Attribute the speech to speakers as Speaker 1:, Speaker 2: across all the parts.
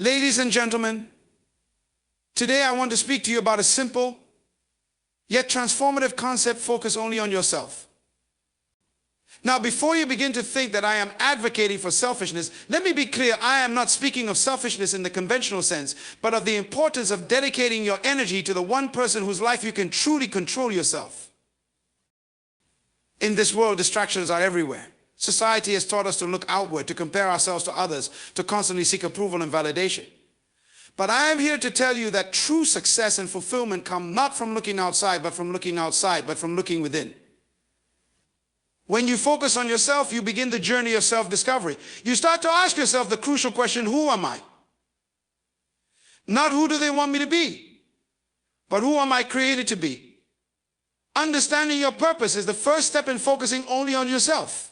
Speaker 1: Ladies and gentlemen, today I want to speak to you about a simple yet transformative concept focused only on yourself. Now, before you begin to think that I am advocating for selfishness, let me be clear, I am not speaking of selfishness in the conventional sense, but of the importance of dedicating your energy to the one person whose life you can truly control yourself. In this world, distractions are everywhere. Society has taught us to look outward, to compare ourselves to others, to constantly seek approval and validation. But I am here to tell you that true success and fulfillment come not from looking outside, but from looking within. When you focus on yourself, you begin the journey of self-discovery. You start to ask yourself the crucial question, who am I? Not who do they want me to be, but who am I created to be? Understanding your purpose is the first step in focusing only on yourself.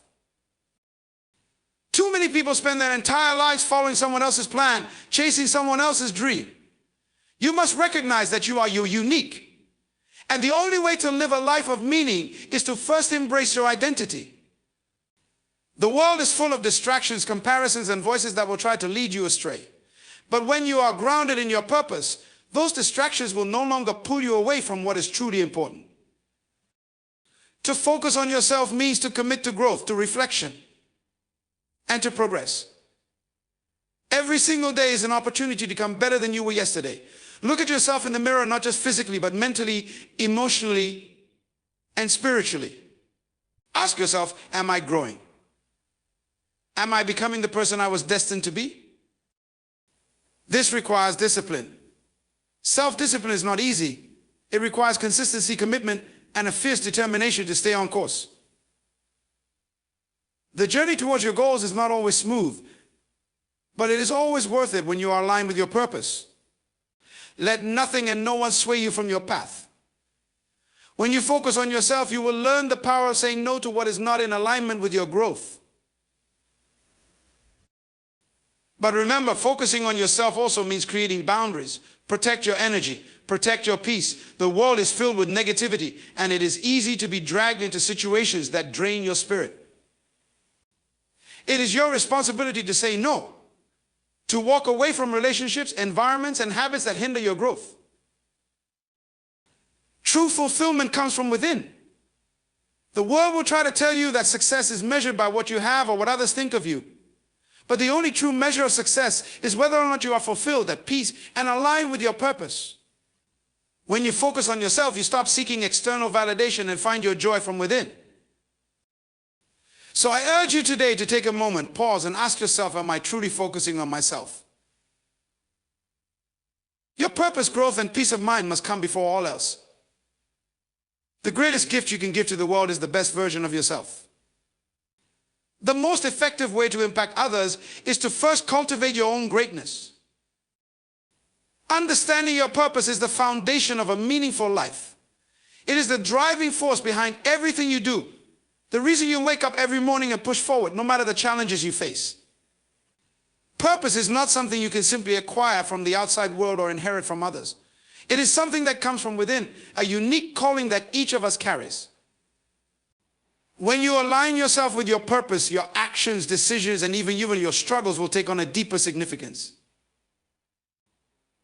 Speaker 1: Too many people spend their entire lives following someone else's plan, chasing someone else's dream. You must recognize that you are unique. And the only way to live a life of meaning is to first embrace your identity. The world is full of distractions, comparisons, and voices that will try to lead you astray. But when you are grounded in your purpose, those distractions will no longer pull you away from what is truly important. To focus on yourself means to commit to growth, to reflection, and to progress. Every single day is an opportunity to become better than you were yesterday. Look at yourself in the mirror, not just physically, but mentally, emotionally, and spiritually. Ask yourself, am I growing? Am I becoming the person I was destined to be? This requires discipline. Self-discipline is not easy. It requires consistency, commitment, and a fierce determination to stay on course. The journey towards your goals is not always smooth, but it is always worth it when you are aligned with your purpose. Let nothing and no one sway you from your path. When you focus on yourself, you will learn the power of saying no to what is not in alignment with your growth. But remember, focusing on yourself also means creating boundaries. Protect your energy, protect your peace. The world is filled with negativity, and it is easy to be dragged into situations that drain your spirit. It is your responsibility to say no, to walk away from relationships, environments, and habits that hinder your growth. True fulfillment comes from within. The world will try to tell you that success is measured by what you have or what others think of you. But the only true measure of success is whether or not you are fulfilled, at peace, and aligned with your purpose. When you focus on yourself, you stop seeking external validation and find your joy from within. So I urge you today to take a moment, pause, and ask yourself, am I truly focusing on myself? Your purpose, growth, and peace of mind must come before all else. The greatest gift you can give to the world is the best version of yourself. The most effective way to impact others is to first cultivate your own greatness. Understanding your purpose is the foundation of a meaningful life. It is the driving force behind everything you do. The reason you wake up every morning and push forward, no matter the challenges you face. Purpose is not something you can simply acquire from the outside world or inherit from others. It is something that comes from within, a unique calling that each of us carries. When you align yourself with your purpose, your actions, decisions, and even your struggles will take on a deeper significance.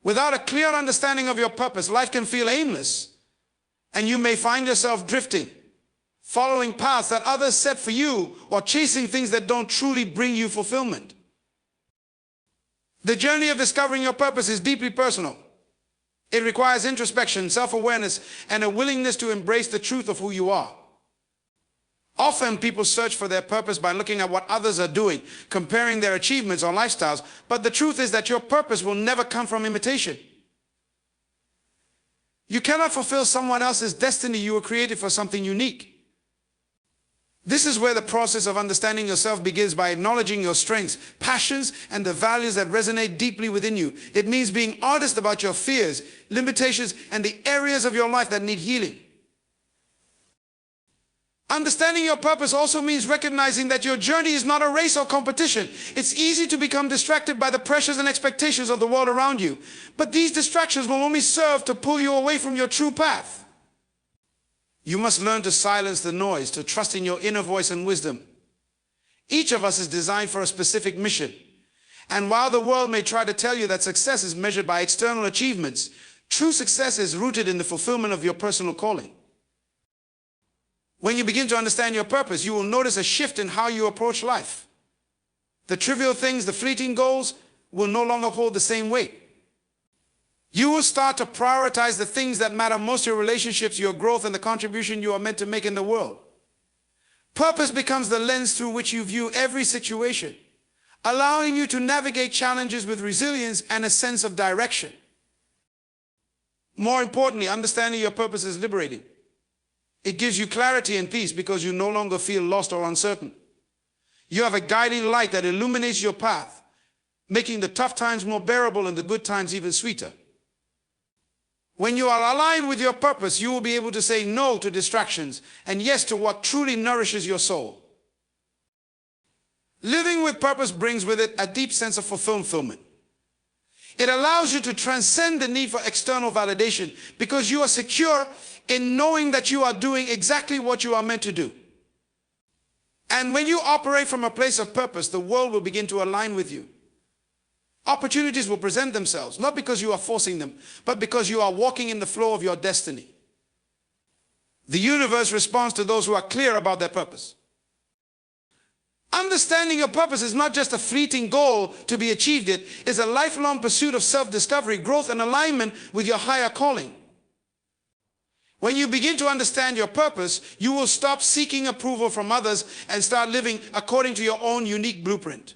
Speaker 1: Without a clear understanding of your purpose, life can feel aimless, and you may find yourself drifting, following paths that others set for you, or chasing things that don't truly bring you fulfillment. The journey of discovering your purpose is deeply personal. It requires introspection, self-awareness, and a willingness to embrace the truth of who you are. Often people search for their purpose by looking at what others are doing, comparing their achievements or lifestyles, but the truth is that your purpose will never come from imitation. You cannot fulfill someone else's destiny. You were created for something unique. This is where the process of understanding yourself begins, by acknowledging your strengths, passions, and the values that resonate deeply within you. It means being honest about your fears, limitations, and the areas of your life that need healing. Understanding your purpose also means recognizing that your journey is not a race or competition. It's easy to become distracted by the pressures and expectations of the world around you. But these distractions will only serve to pull you away from your true path. You must learn to silence the noise, to trust in your inner voice and wisdom. Each of us is designed for a specific mission, And while the world may try to tell you that success is measured by external achievements, true success is rooted in the fulfillment of your personal calling. When you begin to understand your purpose, you will notice a shift in how you approach life. The trivial things, the fleeting goals, will no longer hold the same weight. You will start to prioritize the things that matter most: your relationships, your growth, and the contribution you are meant to make in the world. Purpose becomes the lens through which you view every situation, allowing you to navigate challenges with resilience and a sense of direction. More importantly, understanding your purpose is liberating. It gives you clarity and peace because you no longer feel lost or uncertain. You have a guiding light that illuminates your path, making the tough times more bearable and the good times even sweeter. When you are aligned with your purpose, you will be able to say no to distractions and yes to what truly nourishes your soul. Living with purpose brings with it a deep sense of fulfillment. It allows you to transcend the need for external validation because you are secure in knowing that you are doing exactly what you are meant to do. And when you operate from a place of purpose, the world will begin to align with you. Opportunities will present themselves, not because you are forcing them, but because you are walking in the flow of your destiny. The universe responds to those who are clear about their purpose. Understanding your purpose is not just a fleeting goal to be achieved. It is a lifelong pursuit of self-discovery, growth, and alignment with your higher calling. When you begin to understand your purpose, you will stop seeking approval from others and start living according to your own unique blueprint.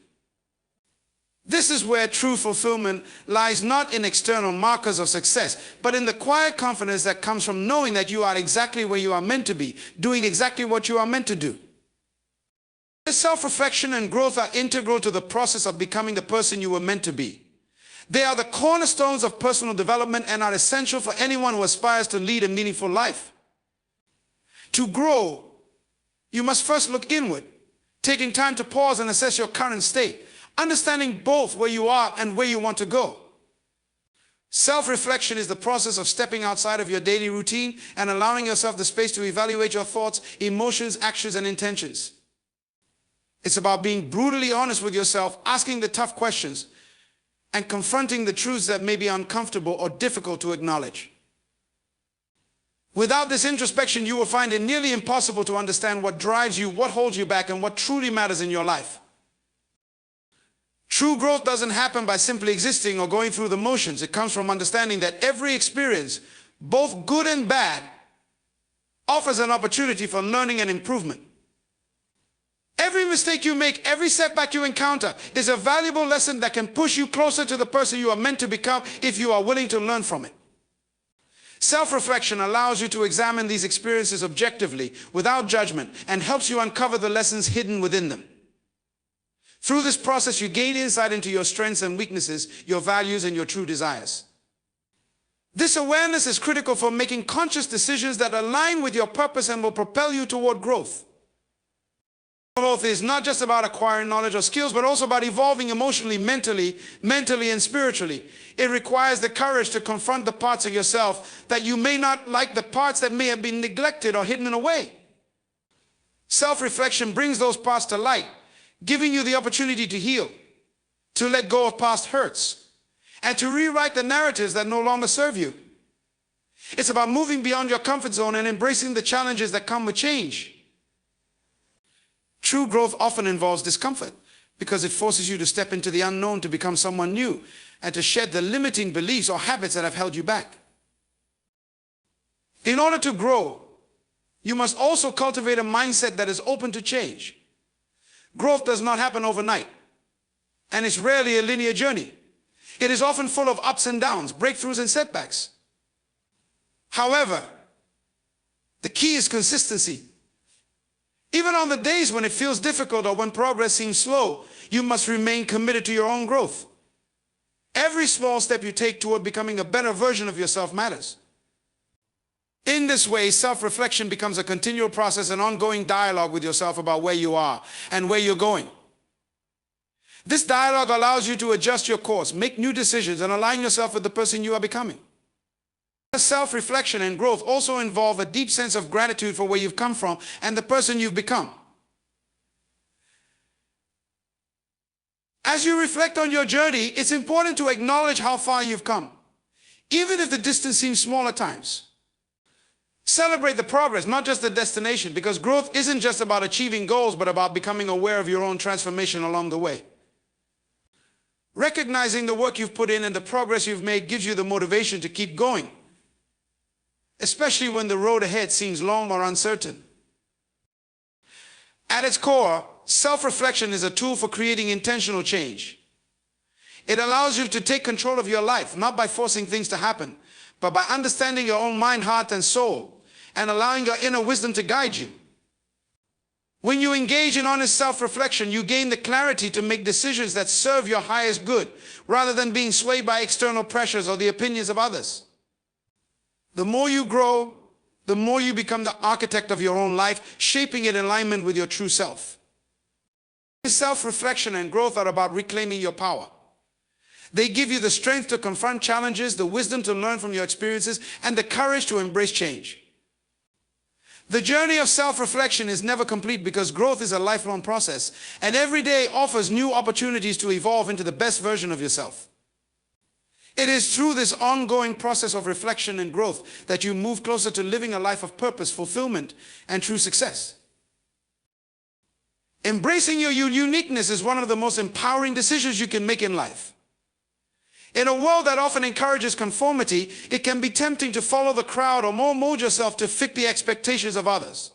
Speaker 1: This is where true fulfillment lies, not in external markers of success, but in the quiet confidence that comes from knowing that you are exactly where you are meant to be, doing exactly what you are meant to do. Self-reflection and growth are integral to the process of becoming the person you were meant to be. They are the cornerstones of personal development and are essential for anyone who aspires to lead a meaningful life. To grow, you must first look inward, taking time to pause and assess your current state, understanding both where you are and where you want to go. Self-reflection is the process of stepping outside of your daily routine and allowing yourself the space to evaluate your thoughts, emotions, actions, and intentions. It's about being brutally honest with yourself, asking the tough questions, and confronting the truths that may be uncomfortable or difficult to acknowledge. Without this introspection, you will find it nearly impossible to understand what drives you, what holds you back, and what truly matters in your life. True growth doesn't happen by simply existing or going through the motions. It comes from understanding that every experience, both good and bad, offers an opportunity for learning and improvement. Every mistake you make, every setback you encounter is a valuable lesson that can push you closer to the person you are meant to become if you are willing to learn from it. Self-reflection allows you to examine these experiences objectively, without judgment, and helps you uncover the lessons hidden within them. Through this process, you gain insight into your strengths and weaknesses, your values, and your true desires. This awareness is critical for making conscious decisions that align with your purpose and will propel you toward growth. Growth is not just about acquiring knowledge or skills, but also about evolving emotionally, mentally, and spiritually. It requires the courage to confront the parts of yourself that you may not like, the parts that may have been neglected or hidden away. Self-reflection brings those parts to light, giving you the opportunity to heal, to let go of past hurts, and to rewrite the narratives that no longer serve you. It's about moving beyond your comfort zone and embracing the challenges that come with change. True growth often involves discomfort because it forces you to step into the unknown, to become someone new, and to shed the limiting beliefs or habits that have held you back. In order to grow, you must also cultivate a mindset that is open to change. Growth does not happen overnight, and it's rarely a linear journey. It is often full of ups and downs, breakthroughs and setbacks. However, the key is consistency. Even on the days when it feels difficult or when progress seems slow, you must remain committed to your own growth. Every small step you take toward becoming a better version of yourself matters. In this way, self-reflection becomes a continual process, an ongoing dialogue with yourself about where you are and where you're going. This dialogue allows you to adjust your course, make new decisions, and align yourself with the person you are becoming. Self-reflection and growth also involve a deep sense of gratitude for where you've come from and the person you've become. As you reflect on your journey, it's important to acknowledge how far you've come, even if the distance seems small at times. Celebrate the progress, not just the destination, because growth isn't just about achieving goals, but about becoming aware of your own transformation along the way. Recognizing the work you've put in and the progress you've made gives you the motivation to keep going, especially when the road ahead seems long or uncertain. At its core, self-reflection is a tool for creating intentional change. It allows you to take control of your life, not by forcing things to happen, but by understanding your own mind, heart, and soul, and allowing your inner wisdom to guide you. When you engage in honest self-reflection, you gain the clarity to make decisions that serve your highest good, rather than being swayed by external pressures or the opinions of others. The more you grow, the more you become the architect of your own life, shaping it in alignment with your true self. Self-reflection and growth are about reclaiming your power. They give you the strength to confront challenges, the wisdom to learn from your experiences, and the courage to embrace change. The journey of self-reflection is never complete because growth is a lifelong process, and every day offers new opportunities to evolve into the best version of yourself. It is through this ongoing process of reflection and growth that you move closer to living a life of purpose, fulfillment, and true success. Embracing your uniqueness is one of the most empowering decisions you can make in life. In a world that often encourages conformity, it can be tempting to follow the crowd or mold yourself to fit the expectations of others.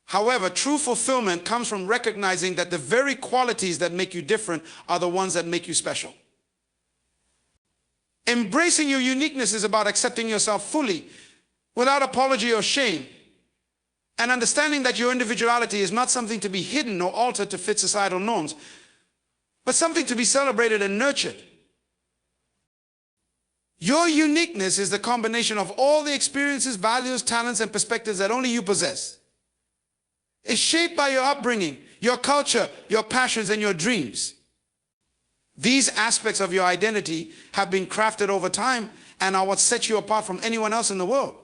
Speaker 1: However, true fulfillment comes from recognizing that the very qualities that make you different are the ones that make you special. Embracing your uniqueness is about accepting yourself fully, without apology or shame, and understanding that your individuality is not something to be hidden or altered to fit societal norms, but something to be celebrated and nurtured. Your uniqueness is the combination of all the experiences, values, talents, and perspectives that only you possess. It's shaped by your upbringing, your culture, your passions, and your dreams. These aspects of your identity have been crafted over time and are what sets you apart from anyone else in the world.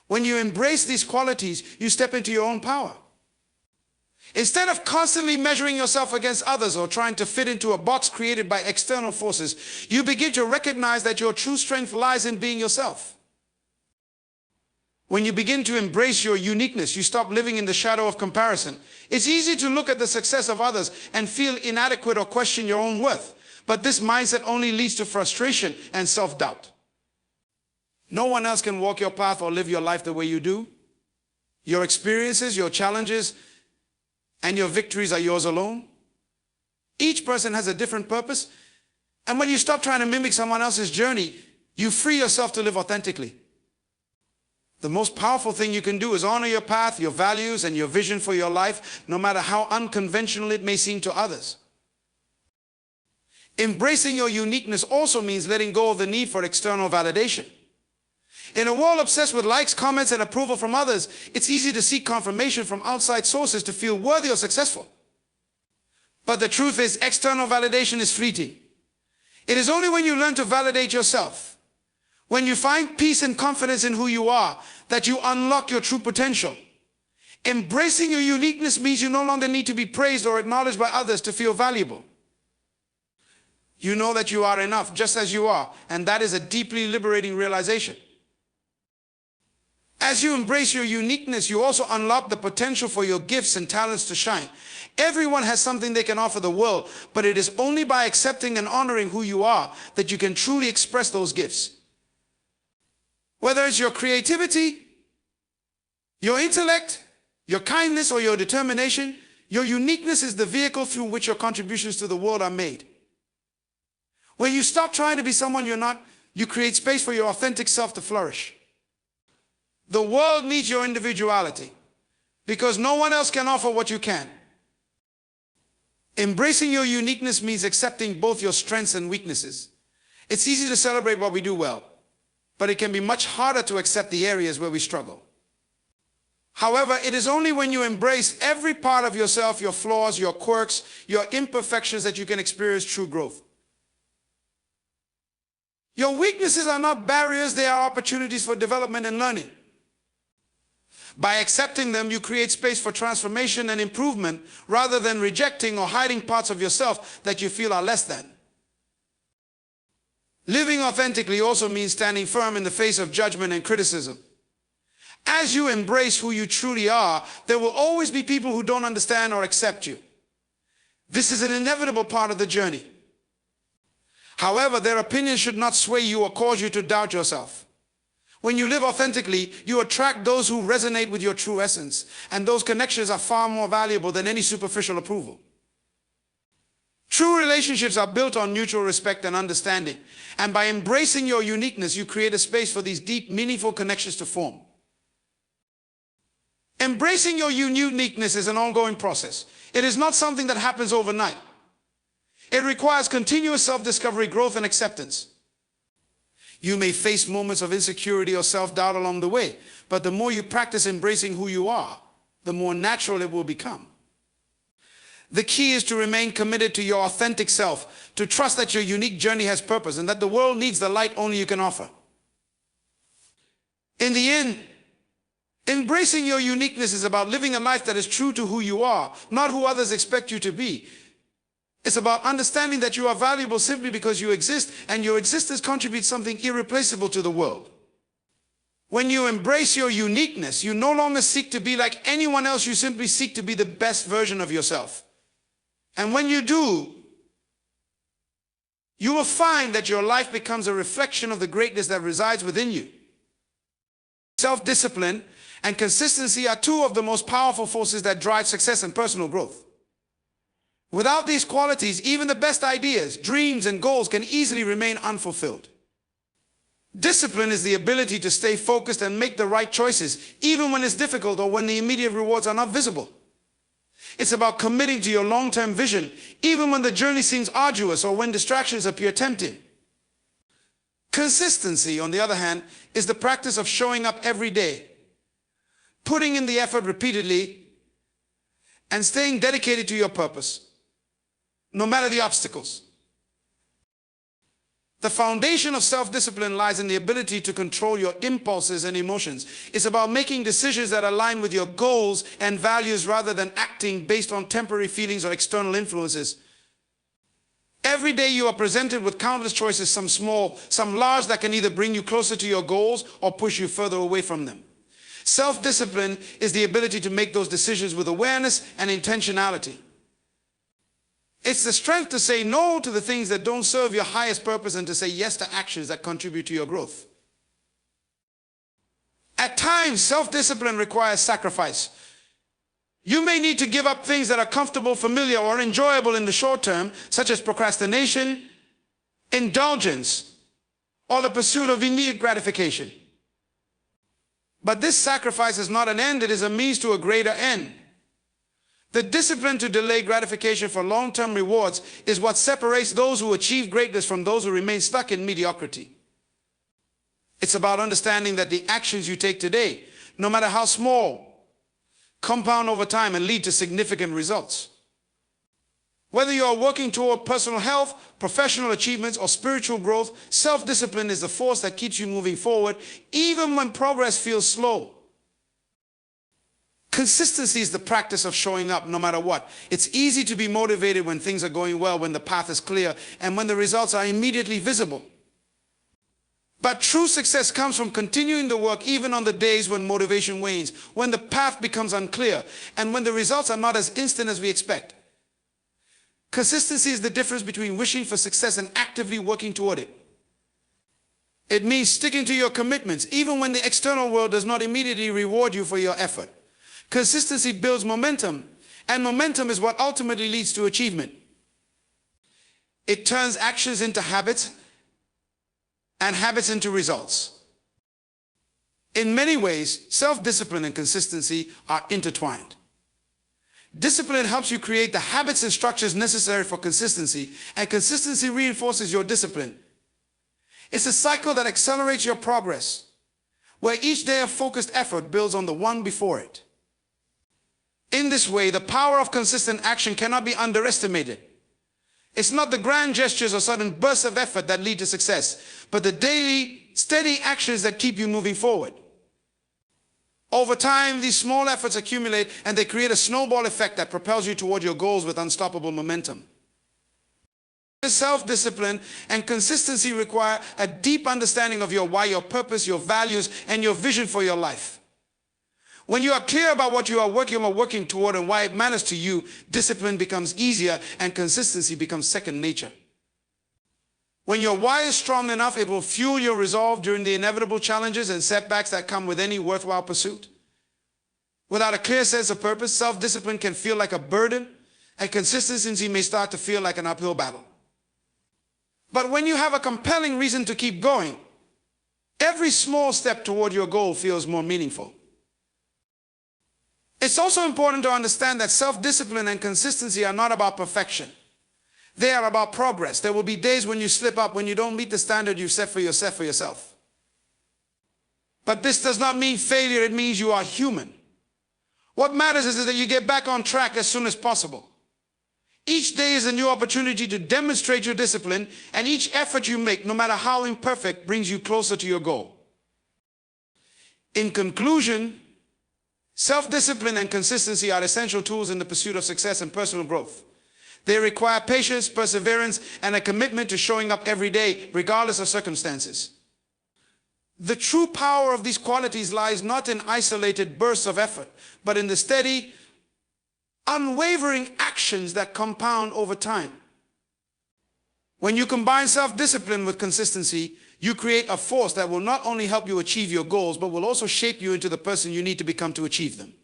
Speaker 1: When you embrace these qualities, you step into your own power. Instead of constantly measuring yourself against others or trying to fit into a box created by external forces, you begin to recognize that your true strength lies in being yourself. When you begin to embrace your uniqueness, you stop living in the shadow of comparison. It's easy to look at the success of others and feel inadequate or question your own worth. But this mindset only leads to frustration and self-doubt. No one else can walk your path or live your life the way you do. Your experiences, your challenges, and your victories are yours alone. Each person has a different purpose. And when you stop trying to mimic someone else's journey, you free yourself to live authentically. The most powerful thing you can do is honor your path, your values, and your vision for your life, no matter how unconventional it may seem to others. Embracing your uniqueness also means letting go of the need for external validation. In a world obsessed with likes, comments, and approval from others, it's easy to seek confirmation from outside sources to feel worthy or successful. But the truth is, external validation is fleeting. It is only when you learn to validate yourself, when you find peace and confidence in who you are, that you unlock your true potential. Embracing your uniqueness means you no longer need to be praised or acknowledged by others to feel valuable. You know that you are enough just as you are, and that is a deeply liberating realization. As you embrace your uniqueness, you also unlock the potential for your gifts and talents to shine. Everyone has something they can offer the world, but it is only by accepting and honoring who you are that you can truly express those gifts. Whether it's your creativity, your intellect, your kindness, or your determination, your uniqueness is the vehicle through which your contributions to the world are made. When you stop trying to be someone you're not, you create space for your authentic self to flourish. The world needs your individuality because no one else can offer what you can. Embracing your uniqueness means accepting both your strengths and weaknesses. It's easy to celebrate what we do well, but it can be much harder to accept the areas where we struggle. However, it is only when you embrace every part of yourself, your flaws, your quirks, your imperfections, that you can experience true growth. Your weaknesses are not barriers, they are opportunities for development and learning. By accepting them, you create space for transformation and improvement rather than rejecting or hiding parts of yourself that you feel are less than. Living authentically also means standing firm in the face of judgment and criticism. As you embrace who you truly are, there will always be people who don't understand or accept you. This is an inevitable part of the journey. However, their opinions should not sway you or cause you to doubt yourself. When you live authentically, you attract those who resonate with your true essence, and those connections are far more valuable than any superficial approval. True relationships are built on mutual respect and understanding, and by embracing your uniqueness, you create a space for these deep, meaningful connections to form. Embracing your uniqueness is an ongoing process. It is not something that happens overnight. It requires continuous self-discovery, growth, and acceptance. You may face moments of insecurity or self-doubt along the way, but the more you practice embracing who you are, the more natural it will become. The key is to remain committed to your authentic self, to trust that your unique journey has purpose and that the world needs the light only you can offer. In the end, embracing your uniqueness is about living a life that is true to who you are, not who others expect you to be. It's about understanding that you are valuable simply because you exist, and your existence contributes something irreplaceable to the world. When you embrace your uniqueness, you no longer seek to be like anyone else, you simply seek to be the best version of yourself. And when you do, you will find that your life becomes a reflection of the greatness that resides within you. Self-discipline and consistency are two of the most powerful forces that drive success and personal growth. Without these qualities, even the best ideas, dreams, and goals can easily remain unfulfilled. Discipline is the ability to stay focused and make the right choices, even when it's difficult or when the immediate rewards are not visible. It's about committing to your long-term vision, even when the journey seems arduous or when distractions appear tempting. Consistency, on the other hand, is the practice of showing up every day, putting in the effort repeatedly, and staying dedicated to your purpose, no matter the obstacles. The foundation of self-discipline lies in the ability to control your impulses and emotions. It's about making decisions that align with your goals and values rather than acting based on temporary feelings or external influences. Every day you are presented with countless choices, some small, some large, that can either bring you closer to your goals or push you further away from them. Self-discipline is the ability to make those decisions with awareness and intentionality. It's the strength to say no to the things that don't serve your highest purpose and to say yes to actions that contribute to your growth. At times, self-discipline requires sacrifice. You may need to give up things that are comfortable, familiar, or enjoyable in the short term, such as procrastination, indulgence, or the pursuit of immediate gratification. But this sacrifice is not an end, it is a means to a greater end. The discipline to delay gratification for long-term rewards is what separates those who achieve greatness from those who remain stuck in mediocrity. It's about understanding that the actions you take today, no matter how small, compound over time and lead to significant results. Whether you are working toward personal health, professional achievements, or spiritual growth, self-discipline is the force that keeps you moving forward, even when progress feels slow. Consistency is the practice of showing up no matter what. It's easy to be motivated when things are going well, when the path is clear, and when the results are immediately visible. But true success comes from continuing the work even on the days when motivation wanes, when the path becomes unclear, and when the results are not as instant as we expect. Consistency is the difference between wishing for success and actively working toward it. It means sticking to your commitments, even when the external world does not immediately reward you for your effort. Consistency builds momentum, and momentum is what ultimately leads to achievement. It turns actions into habits, and habits into results. In many ways, self-discipline and consistency are intertwined. Discipline helps you create the habits and structures necessary for consistency, and consistency reinforces your discipline. It's a cycle that accelerates your progress, where each day of focused effort builds on the one before it. In this way, the power of consistent action cannot be underestimated. It's not the grand gestures or sudden bursts of effort that lead to success, but the daily, steady actions that keep you moving forward. Over time, these small efforts accumulate and they create a snowball effect that propels you toward your goals with unstoppable momentum. Self-discipline and consistency require a deep understanding of your why, your purpose, your values, and your vision for your life. When you are clear about what you are working toward and why it matters to you, discipline becomes easier and consistency becomes second nature. When your why is strong enough, it will fuel your resolve during the inevitable challenges and setbacks that come with any worthwhile pursuit. Without a clear sense of purpose, self-discipline can feel like a burden, and consistency may start to feel like an uphill battle. But when you have a compelling reason to keep going, every small step toward your goal feels more meaningful. It's also important to understand that self-discipline and consistency are not about perfection. They are about progress. There will be days when you slip up, when you don't meet the standard you've set for yourself. But this does not mean failure, it means you are human. What matters is that you get back on track as soon as possible. Each day is a new opportunity to demonstrate your discipline, and each effort you make, no matter how imperfect, brings you closer to your goal. In conclusion, self-discipline and consistency are essential tools in the pursuit of success and personal growth. They require patience, perseverance, and a commitment to showing up every day, regardless of circumstances. The true power of these qualities lies not in isolated bursts of effort, but in the steady, unwavering actions that compound over time. When you combine self-discipline with consistency, you create a force that will not only help you achieve your goals, but will also shape you into the person you need to become to achieve them.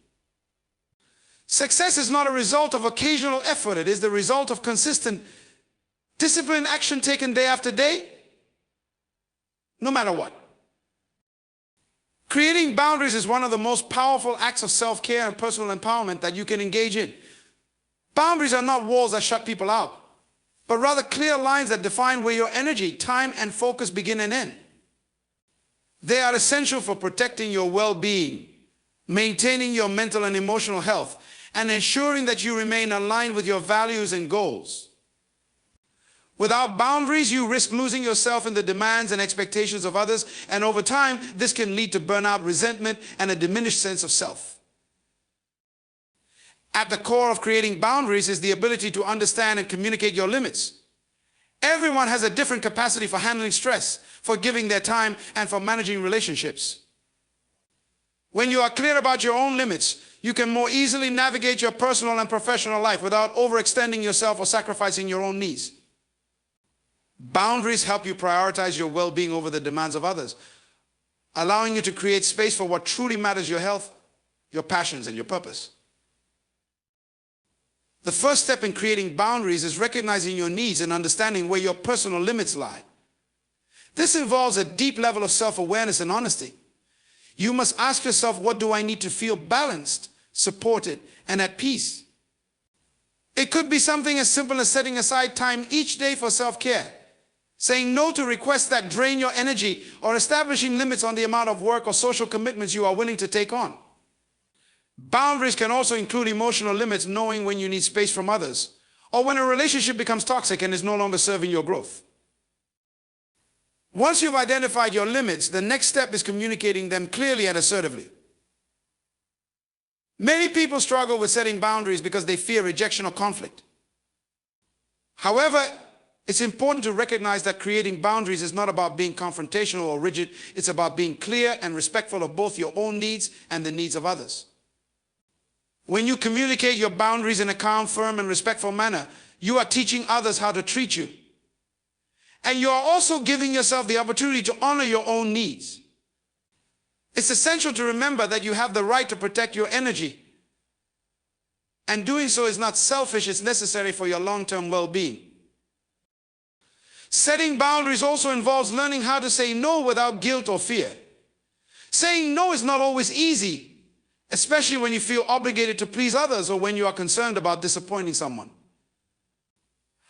Speaker 1: Success is not a result of occasional effort. It is the result of consistent, disciplined action taken day after day, no matter what. Creating boundaries is one of the most powerful acts of self-care and personal empowerment that you can engage in. Boundaries are not walls that shut people out, but rather clear lines that define where your energy, time, and focus begin and end. They are essential for protecting your well-being, maintaining your mental and emotional health, and ensuring that you remain aligned with your values and goals. Without boundaries, you risk losing yourself in the demands and expectations of others, and over time, this can lead to burnout, resentment, and a diminished sense of self. At the core of creating boundaries is the ability to understand and communicate your limits. Everyone has a different capacity for handling stress, for giving their time, and for managing relationships. When you are clear about your own limits, you can more easily navigate your personal and professional life without overextending yourself or sacrificing your own needs. Boundaries help you prioritize your well-being over the demands of others, allowing you to create space for what truly matters: your health, your passions, and your purpose. The first step in creating boundaries is recognizing your needs and understanding where your personal limits lie. This involves a deep level of self-awareness and honesty. You must ask yourself, what do I need to feel balanced, supported, and at peace? It could be something as simple as setting aside time each day for self-care, saying no to requests that drain your energy, or establishing limits on the amount of work or social commitments you are willing to take on. Boundaries can also include emotional limits, knowing when you need space from others, or when a relationship becomes toxic and is no longer serving your growth. Once you've identified your limits, the next step is communicating them clearly and assertively. Many people struggle with setting boundaries because they fear rejection or conflict. However, it's important to recognize that creating boundaries is not about being confrontational or rigid. It's about being clear and respectful of both your own needs and the needs of others. When you communicate your boundaries in a calm, firm, and respectful manner, you are teaching others how to treat you. And you are also giving yourself the opportunity to honor your own needs. It's essential to remember that you have the right to protect your energy. And doing so is not selfish, it's necessary for your long-term well-being. Setting boundaries also involves learning how to say no without guilt or fear. Saying no is not always easy, especially when you feel obligated to please others or when you are concerned about disappointing someone.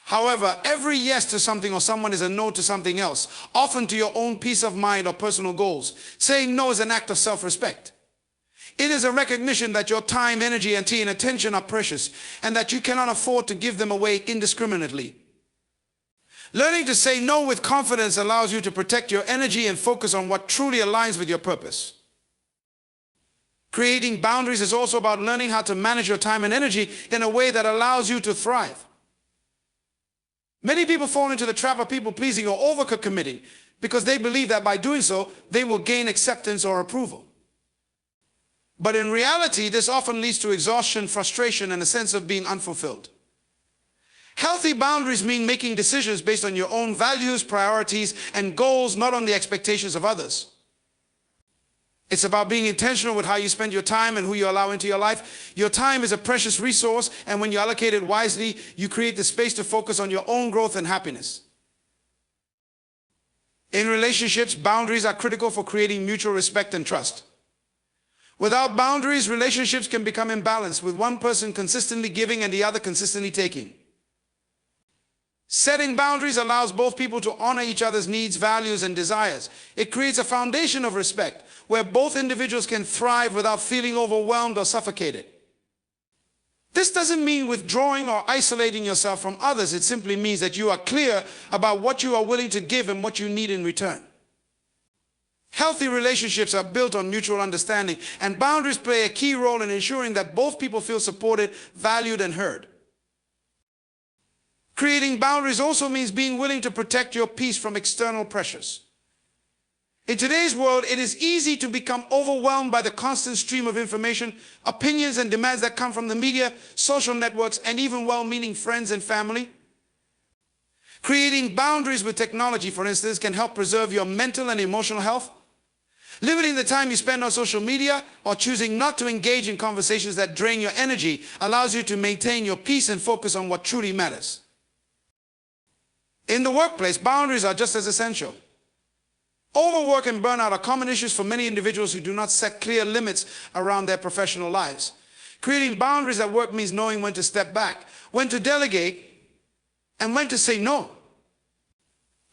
Speaker 1: However, every yes to something or someone is a no to something else, often to your own peace of mind or personal goals. Saying no is an act of self-respect. It is a recognition that your time, energy, and attention are precious, and that you cannot afford to give them away indiscriminately. Learning to say no with confidence allows you to protect your energy and focus on what truly aligns with your purpose. Creating boundaries is also about learning how to manage your time and energy in a way that allows you to thrive. Many people fall into the trap of people-pleasing or over-committing because they believe that by doing so, they will gain acceptance or approval. But in reality, this often leads to exhaustion, frustration, and a sense of being unfulfilled. Healthy boundaries mean making decisions based on your own values, priorities, and goals, not on the expectations of others. It's about being intentional with how you spend your time and who you allow into your life. Your time is a precious resource, and when you allocate it wisely, you create the space to focus on your own growth and happiness. In relationships, boundaries are critical for creating mutual respect and trust. Without boundaries, relationships can become imbalanced, with one person consistently giving and the other consistently taking. Setting boundaries allows both people to honor each other's needs, values, and desires. It creates a foundation of respect where both individuals can thrive without feeling overwhelmed or suffocated. This doesn't mean withdrawing or isolating yourself from others. It simply means that you are clear about what you are willing to give and what you need in return. Healthy relationships are built on mutual understanding, and boundaries play a key role in ensuring that both people feel supported, valued, and heard. Creating boundaries also means being willing to protect your peace from external pressures. In today's world, it is easy to become overwhelmed by the constant stream of information, opinions, and demands that come from the media, social networks, and even well-meaning friends and family. Creating boundaries with technology, for instance, can help preserve your mental and emotional health. Limiting the time you spend on social media or choosing not to engage in conversations that drain your energy allows you to maintain your peace and focus on what truly matters. In the workplace, boundaries are just as essential. Overwork and burnout are common issues for many individuals who do not set clear limits around their professional lives. Creating boundaries at work means knowing when to step back, when to delegate, and when to say no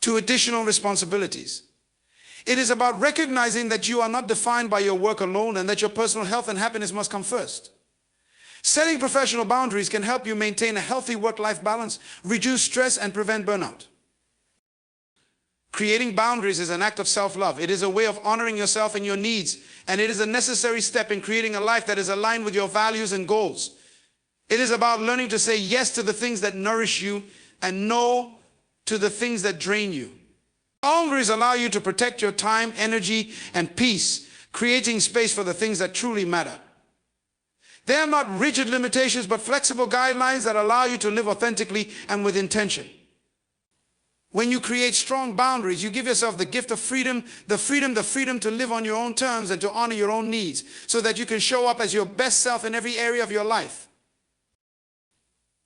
Speaker 1: to additional responsibilities. It is about recognizing that you are not defined by your work alone and that your personal health and happiness must come first. Setting professional boundaries can help you maintain a healthy work-life balance, reduce stress, and prevent burnout. Creating boundaries is an act of self-love. It is a way of honoring yourself and your needs, and it is a necessary step in creating a life that is aligned with your values and goals. It is about learning to say yes to the things that nourish you and no to the things that drain you. Boundaries allow you to protect your time, energy, and peace, creating space for the things that truly matter. They are not rigid limitations, but flexible guidelines that allow you to live authentically and with intention. When you create strong boundaries, you give yourself the gift of freedom to live on your own terms and to honor your own needs, so that you can show up as your best self in every area of your life.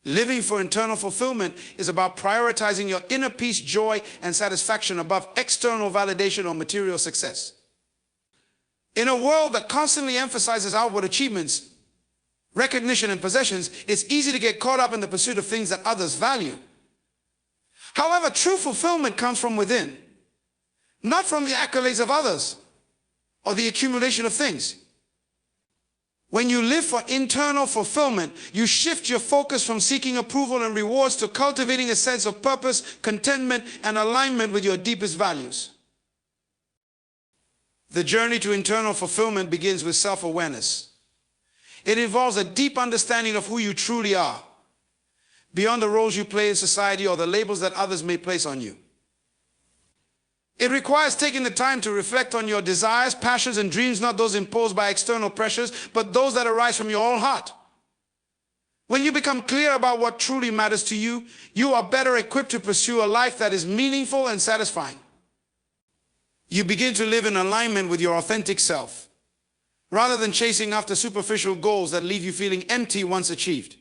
Speaker 1: Living for internal fulfillment is about prioritizing your inner peace, joy, and satisfaction above external validation or material success. In a world that constantly emphasizes outward achievements, recognition, and possessions, it's easy to get caught up in the pursuit of things that others value. However, true fulfillment comes from within, not from the accolades of others or the accumulation of things. When you live for internal fulfillment, you shift your focus from seeking approval and rewards to cultivating a sense of purpose, contentment, and alignment with your deepest values. The journey to internal fulfillment begins with self-awareness. It involves a deep understanding of who you truly are, beyond the roles you play in society or the labels that others may place on you. It requires taking the time to reflect on your desires, passions, and dreams, not those imposed by external pressures, but those that arise from your own heart. When you become clear about what truly matters to you, you are better equipped to pursue a life that is meaningful and satisfying. You begin to live in alignment with your authentic self, rather than chasing after superficial goals that leave you feeling empty once achieved.